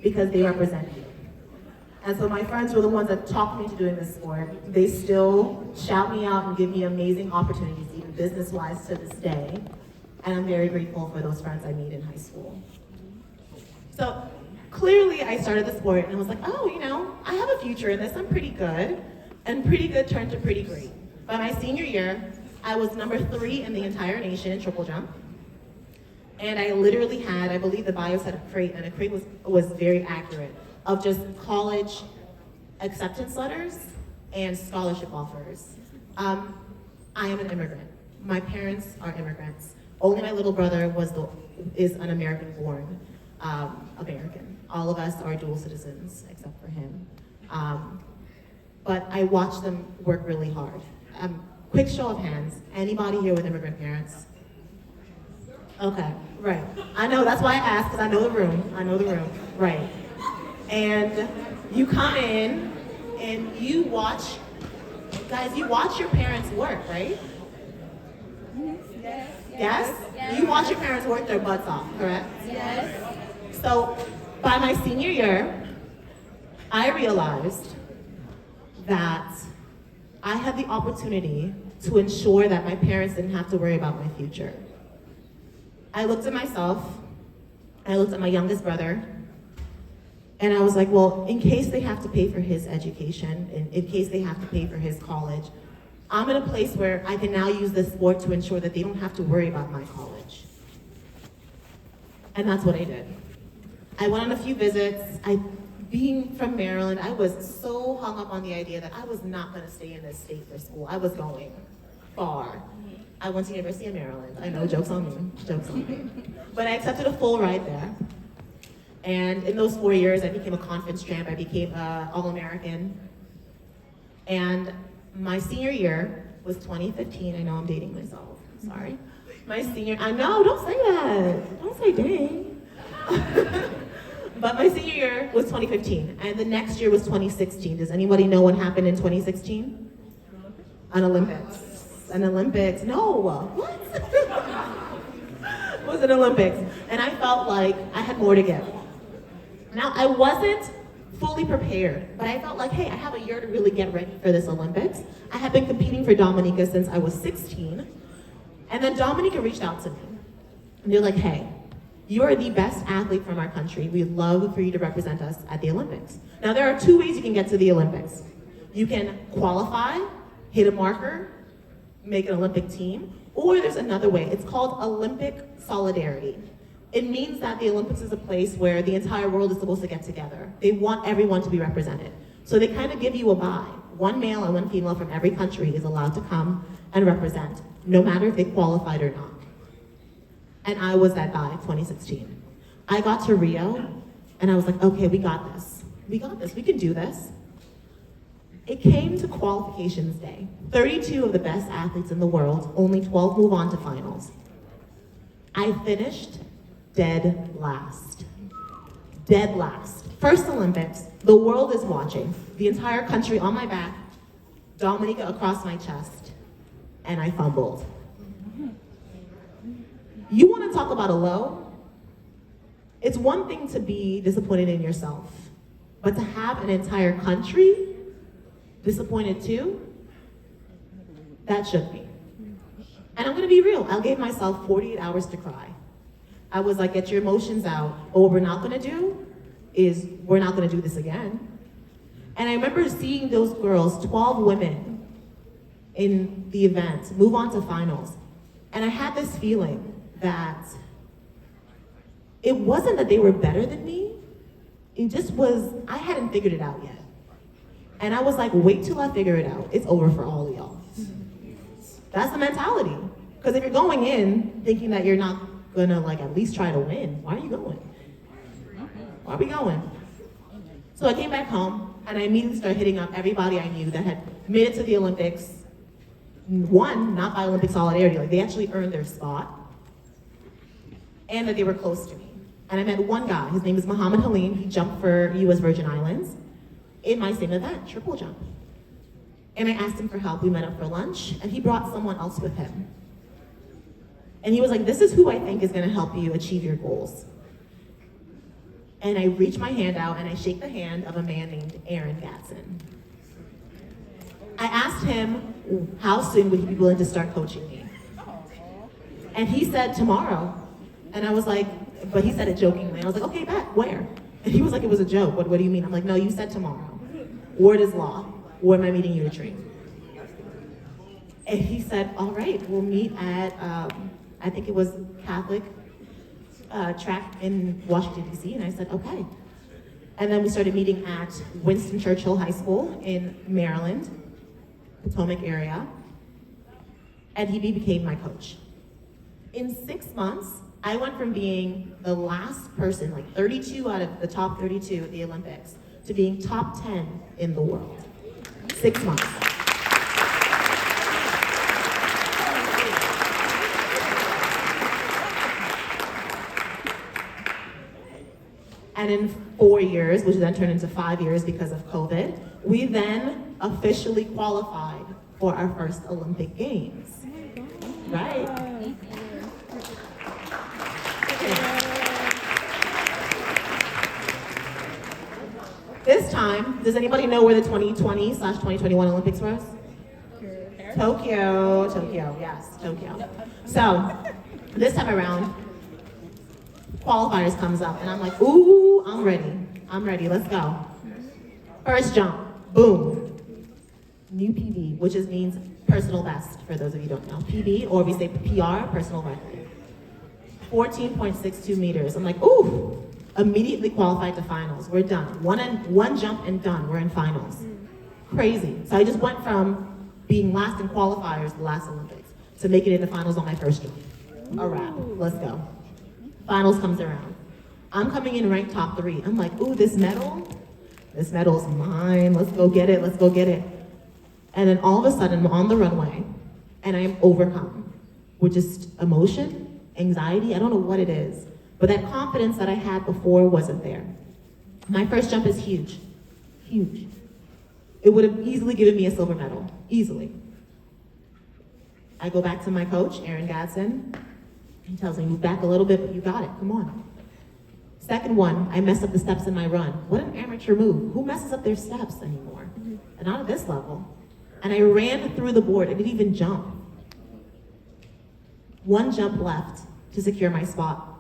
because they represent you. And so my friends were the ones that talked me into doing this sport. They still shout me out and give me amazing opportunities, even business-wise to this day. And I'm very grateful for those friends I made in high school. So clearly I started the sport and was like, oh, you know, I have a future in this, I'm pretty good. And pretty good turned to pretty great. By my senior year, I was number 3 in the entire nation in triple jump. And I literally had, I believe the bio said a crate, and a crate was very accurate, of just college acceptance letters and scholarship offers. I am an immigrant. My parents are immigrants. Only my little brother is an American-born American. All of us are dual citizens, except for him. But I watched them work really hard. Quick show of hands, anybody here with immigrant parents? Okay, right. I know, that's why I asked, because I know the room, right. And you come in and you watch, guys, you watch your parents work, right? Yes. Yes? You watch your parents work their butts off, correct? Yes. So by my senior year, I realized that I had the opportunity to ensure that my parents didn't have to worry about my future. I looked at myself, I looked at my youngest brother, and I was like, well, in case they have to pay for his education, in case they have to pay for his college, I'm in a place where I can now use this sport to ensure that they don't have to worry about my college. And that's what I did. I went on a few visits. Being from Maryland, I was so hung up on the idea that I was not gonna stay in this state for school. I was going far. I went to University of Maryland. I know, joke's on me. But I accepted a full ride there. And in those 4 years, I became a conference champ. I became an All-American. And my senior year was 2015. I know I'm dating myself, I'm sorry. I know, don't say that. Don't say dang. But my senior year was 2015, and the next year was 2016. Does anybody know what happened in 2016? An Olympics, no, what? It was an Olympics, and I felt like I had more to give. Now, I wasn't fully prepared, but I felt like, hey, I have a year to really get ready for this Olympics. I had been competing for Dominica since I was 16, and then Dominica reached out to me, and they're like, hey, you are the best athlete from our country. We'd love for you to represent us at the Olympics. Now, there are 2 ways you can get to the Olympics. You can qualify, hit a marker, make an Olympic team, or there's another way. It's called Olympic solidarity. It means that the Olympics is a place where the entire world is supposed to get together. They want everyone to be represented. So they kind of give you a bye. 1 male and 1 female from every country is allowed to come and represent, no matter if they qualified or not. And I was that guy, 2016. I got to Rio, and I was like, okay, we got this. We can do this. It came to qualifications day. 32 of the best athletes in the world, only 12 move on to finals. I finished dead last. Dead last. First Olympics, the world is watching. The entire country on my back, Dominica across my chest, and I fumbled. You want to talk about a low? It's one thing to be disappointed in yourself, but to have an entire country disappointed too, that shook me. And I'm gonna be real, I gave myself 48 hours to cry. I was like, get your emotions out, but what we're not gonna do is, we're not gonna do this again. And I remember seeing those girls, 12 women in the event, move on to finals. And I had this feeling that it wasn't that they were better than me, it just was, I hadn't figured it out yet. And I was like, wait till I figure it out. It's over for all of y'all. That's the mentality. Because if you're going in thinking that you're not gonna like at least try to win, why are you going? Why are we going? So I came back home and I immediately started hitting up everybody I knew that had made it to the Olympics. One, not by Olympic solidarity, like they actually earned their spot. And that they were close to me. And I met one guy, his name is Muhammad Halim. He jumped for US Virgin Islands in my same event, triple jump. And I asked him for help. We met up for lunch, and he brought someone else with him. And he was like, this is who I think is gonna help you achieve your goals. and I reach my hand out and I shake the hand of a man named Aaron Gatson. I asked him how soon would he be willing to start coaching me. And he said tomorrow. And I was like, but he said it jokingly. I was like, okay, bet, where? And he was like, it was a joke. What do you mean? I'm like, no, you said tomorrow. Word is law. Where am I meeting you to train? And he said, all right, we'll meet at, I think it was Catholic track in Washington, D.C. And I said, okay. And then we started meeting at Winston Churchill High School in Maryland, Potomac area. And he became my coach. In 6 months, I went from being the last person, like 32 out of the top 32 at the Olympics, to being top 10 in the world. 6 months. And in 4 years, which then turned into 5 years because of COVID, we then officially qualified for our first Olympic Games. Right? This time, does anybody know where the 2020/2021 Olympics was? Tokyo, yes, Tokyo. So, this time around, qualifiers comes up, and I'm like, ooh, I'm ready, let's go. First jump, boom. New PB, which means personal best, for those of you who don't know. PB, or we say PR, personal record. 14.62 meters. I'm like, ooh, immediately qualified to finals. We're done. One jump and done. We're in finals. Crazy. So I just went from being last in qualifiers, the last Olympics, to making it to finals on my first jump. A wrap. Let's go. Finals comes around. I'm coming in ranked top 3. I'm like, ooh, this medal's mine. Let's go get it. And then all of a sudden, I'm on the runway, and I am overcome with just emotion, anxiety. I don't know what it is, but that confidence that I had before wasn't there. My first jump is huge, huge. It would have easily given me a silver medal, easily. I go back to my coach, Aaron Gatson. He tells me, move back a little bit, but you got it, come on. Second one, I messed up the steps in my run. What an amateur move. Who messes up their steps anymore? And not at this level. And I ran through the board. I didn't even jump. One jump left to secure my spot.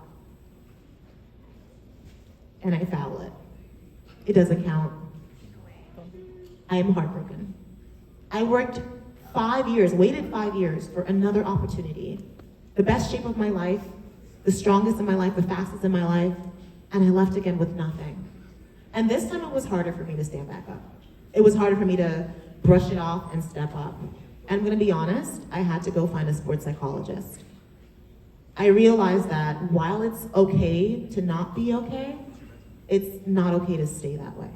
And I foul it. It doesn't count. I am heartbroken. I worked 5 years, waited 5 years for another opportunity. The best shape of my life, the strongest in my life, the fastest in my life, and I left again with nothing. And this time it was harder for me to stand back up. It was harder for me to brush it off and step up. And I'm gonna be honest, I had to go find a sports psychologist. I realized that while it's okay to not be okay, it's not okay to stay that way.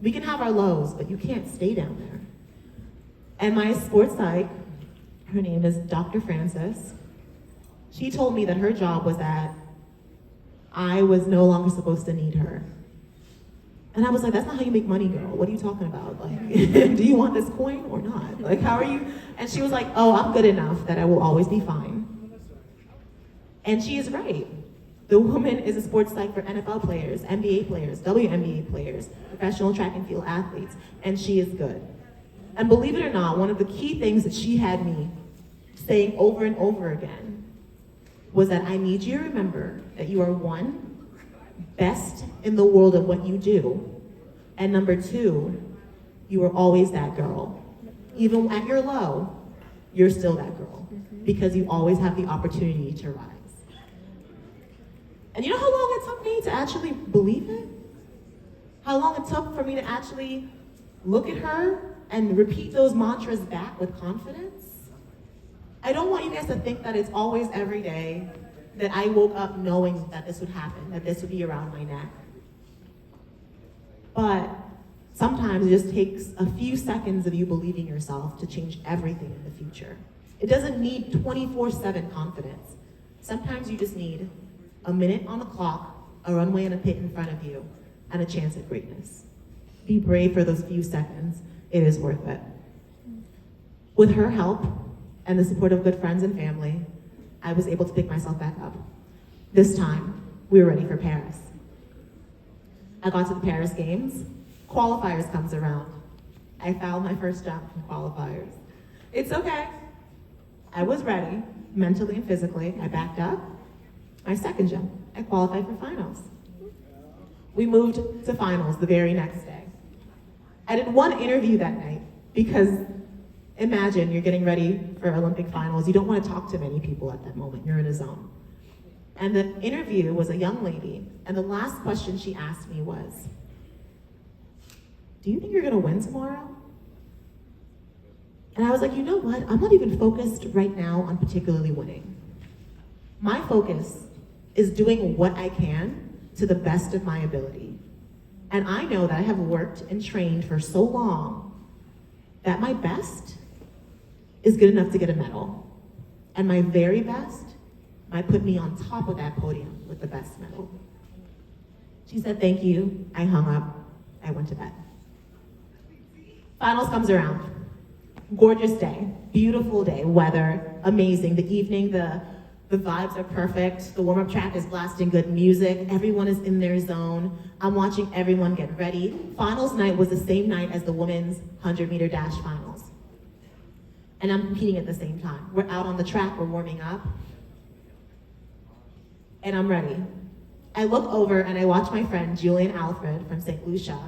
We can have our lows, but you can't stay down there. And my sports psych, her name is Dr. Francis, she told me that her job was that I was no longer supposed to need her. And I was like, that's not how you make money, girl. What are you talking about? Like, do you want this coin or not? Like, how are you? And she was like, oh, I'm good enough that I will always be fine. And she is right. The woman is a sports psych for NFL players, NBA players, WNBA players, professional track and field athletes, and she is good. And believe it or not, one of the key things that she had me saying over and over again was that I need you to remember that you are one, best in the world at what you do, and number 2, you are always that girl. Even at your low, you're still that girl, because you always have the opportunity to rise. And you know how long it took me to actually believe it? How long it took for me to actually look at her and repeat those mantras back with confidence? I don't want you guys to think that it's always every day that I woke up knowing that this would happen, that this would be around my neck. But sometimes it just takes a few seconds of you believing yourself to change everything in the future. It doesn't need 24/7 confidence. Sometimes you just need a minute on the clock, a runway and a pit in front of you, and a chance at greatness. Be brave for those few seconds. It is worth it. With her help and the support of good friends and family, I was able to pick myself back up. This time, we were ready for Paris. I got to the Paris Games. Qualifiers comes around. I fouled my first jump from qualifiers. It's okay. I was ready, mentally and physically. I backed up. My second jump, I qualified for finals. We moved to finals the very next day. I did one interview that night because imagine you're getting ready for Olympic finals. You don't want to talk to many people at that moment. You're in a zone. And the interview was a young lady, and the last question she asked me was, do you think you're gonna win tomorrow? And I was like, you know what? I'm not even focused right now on particularly winning. My focus is doing what I can to the best of my ability. And I know that I have worked and trained for so long that my best is good enough to get a medal. And my very best might put me on top of that podium with the best medal. She said, thank you. I hung up. I went to bed. Finals comes around. Gorgeous day, beautiful day, weather, amazing. The evening, the vibes are perfect. The warm-up track is blasting good music. Everyone is in their zone. I'm watching everyone get ready. Finals night was the same night as the women's 100-meter dash finals. And I'm competing at the same time. We're out on the track, we're warming up. And I'm ready. I look over and I watch my friend Julian Alfred from St. Lucia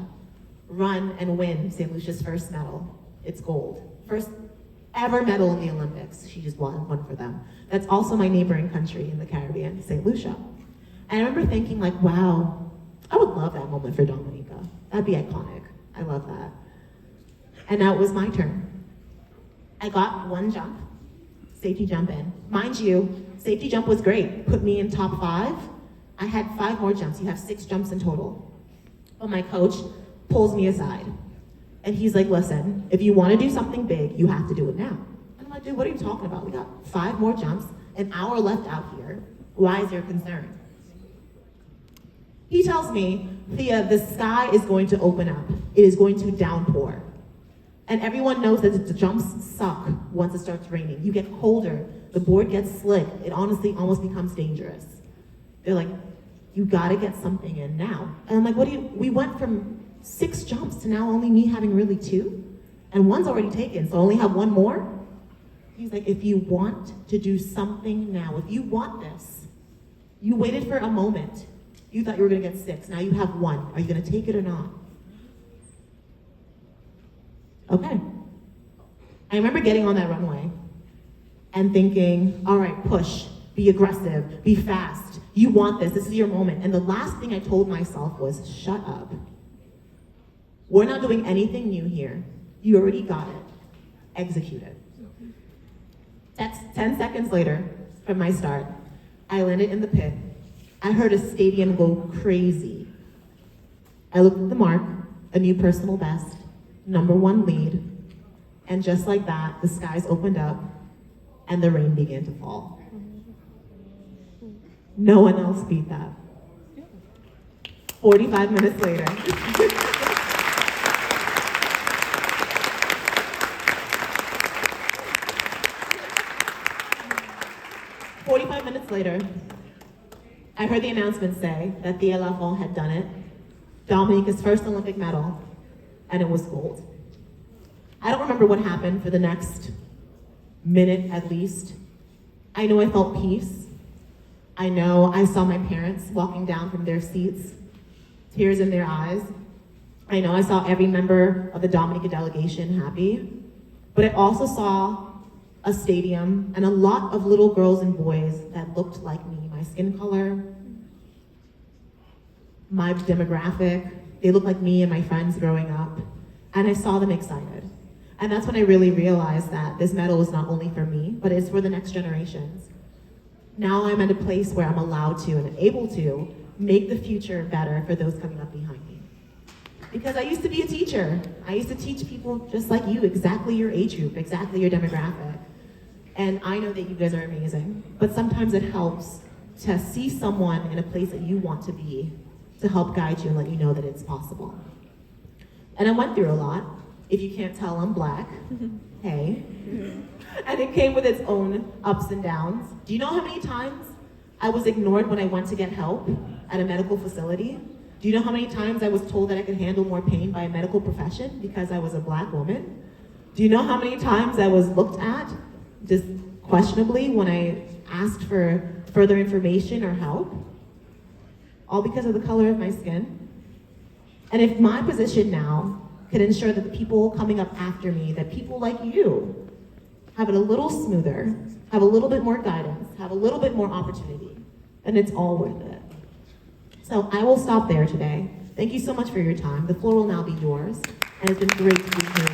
run and win St. Lucia's first medal. It's gold. First ever medal in the Olympics. She just won one for them. That's also my neighboring country in the Caribbean, St. Lucia. And I remember thinking like, wow, I would love that moment for Dominica. That'd be iconic. I love that. And now it was my turn. I got one jump, safety jump in. Mind you, safety jump was great. Put me in top 5. I had 5 more jumps. You have 6 jumps in total. But my coach pulls me aside. And he's like, listen, if you want to do something big, you have to do it now. And I'm like, dude, what are you talking about? We got 5 more jumps, an hour left out here. Why is there concern? He tells me, Thea, the sky is going to open up. It is going to downpour. And everyone knows that the jumps suck once it starts raining. You get colder, the board gets slick. It honestly almost becomes dangerous. They're like, you gotta get something in now. And I'm like, we went from 6 jumps to now only me having really 2? And one's already taken, so I only have 1 more? He's like, if you want to do something now, if you want this, you waited for a moment. You thought you were gonna get 6, now you have 1. Are you gonna take it or not? Okay. I remember getting on that runway and thinking, all right, push, be aggressive, be fast. You want this is your moment. And the last thing I told myself was, shut up. We're not doing anything new here. You already got it. Execute it. 10 seconds later from my start, I landed in the pit. I heard a stadium go crazy. I looked at the mark, a new personal best, #1 lead, and just like that, the skies opened up and the rain began to fall. No one else beat that. 45 minutes later. 45 minutes later, I heard the announcement say that Thea LaFond had done it, Dominica's first Olympic medal, and it was gold. I don't remember what happened for the next minute at least. I know I felt peace. I know I saw my parents walking down from their seats, tears in their eyes. I know I saw every member of the Dominica delegation happy, but I also saw a stadium and a lot of little girls and boys that looked like me, my skin color, my demographic. They looked like me and my friends growing up, and I saw them excited. And that's when I really realized that this medal is not only for me, but it's for the next generations. Now I'm at a place where I'm allowed to and able to make the future better for those coming up behind me. Because I used to be a teacher. I used to teach people just like you, exactly your age group, exactly your demographic. And I know that you guys are amazing, but sometimes it helps to see someone in a place that you want to be to help guide you and let you know that it's possible. And I went through a lot. If you can't tell, I'm Black. Hey. And it came with its own ups and downs. Do you know how many times I was ignored when I went to get help at a medical facility? Do you know how many times I was told that I could handle more pain by a medical profession because I was a Black woman? Do you know how many times I was looked at just questionably when I asked for further information or help? All because of the color of my skin. And if my position now could ensure that the people coming up after me, that people like you, have it a little smoother, have a little bit more guidance, have a little bit more opportunity, then it's all worth it. So I will stop there today. Thank you so much for your time. The floor will now be yours, and it's been great to be here.